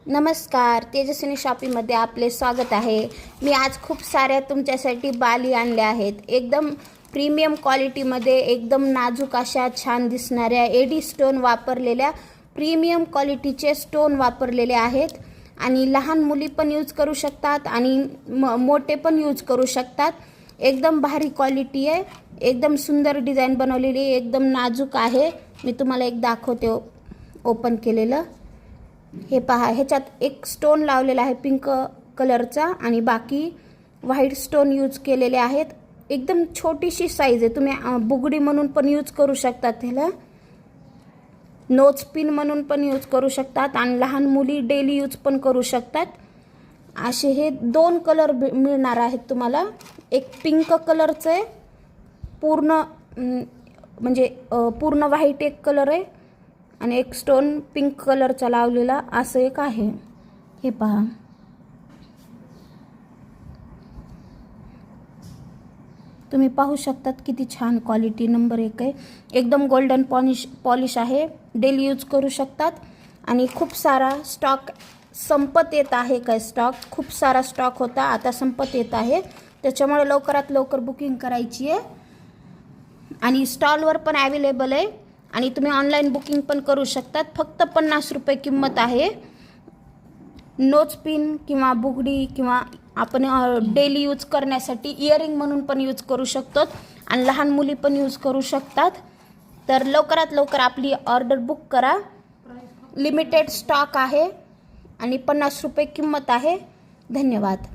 नमस्कार, तेजस्विनी शॉपिंगमध्ये आपले स्वागत आहे। मी आज खूप साऱ्या तुमच्यासाठी बाली आणल्या आहेत। एकदम प्रीमियम क्वालिटीमध्ये, एकदम नाजूक अशा छान दिसणाऱ्या एडी स्टोन वापरलेल्या प्रीमियम क्वालिटीचे स्टोन वापरलेले आहेत आणि लहान मुली पण यूज करू शकतात आणि मोठे पण यूज करू शकतात। एकदम भारी क्वालिटी आहे, एकदम सुंदर डिझाइन बनवलेली, एकदम नाजूक आहे। मी तुम्हाला एक दाखवते ओपन केलेलं। हे पहा, ह्याच्यात एक स्टोन लावलेला आहे पिंक कलरचा आणि बाकी व्हाईट स्टोन यूज केलेले आहेत। एकदम छोटीशी साईज आहे, तुम्ही बुगडी म्हणून पण यूज करू शकतात, ह्याला नोज पिन म्हणून पण यूज करू शकतात आणि लहान मुली डेली यूज पण करू शकतात। असे हे दोन कलर मिळणार आहेत तुम्हाला। एक पिंक कलरचं आहे पूर्ण, म्हणजे पूर्ण व्हाईट एक कलर आहे आणि एक स्टोन पिंक कलरचा लावलेला असं एक आहे। हे पहा, तुम्ही पाहू शकतात किती छान क्वालिटी, नंबर 1 आहे। एकदम गोल्डन पॉलिश आहे, डेली यूज करू शकतात आणि खूप सारा स्टॉक संपत येत आहे। काय स्टॉक खूप सारा स्टॉक होता, आता संपत येत आहे, त्याच्यामुळे लवकरात लवकर बुकिंग करायची आहे आणि स्टॉलवर पण अवेलेबल आहे आणि तुम्ही ऑनलाइन बुकिंग पण करू शकतात। फक्त 50 रुपये किंमत आहे। नोज पिन किंवा बुगडी किंवा आपण डेली यूज करण्यासाठी इयरिंग म्हणून पण यूज करू शकतो आणि लहान मुली पण यूज करू शकतात। तर लवकरात लवकर आपली ऑर्डर बुक करा। लिमिटेड स्टॉक आहे आणि 50 रुपये किंमत आहे। धन्यवाद।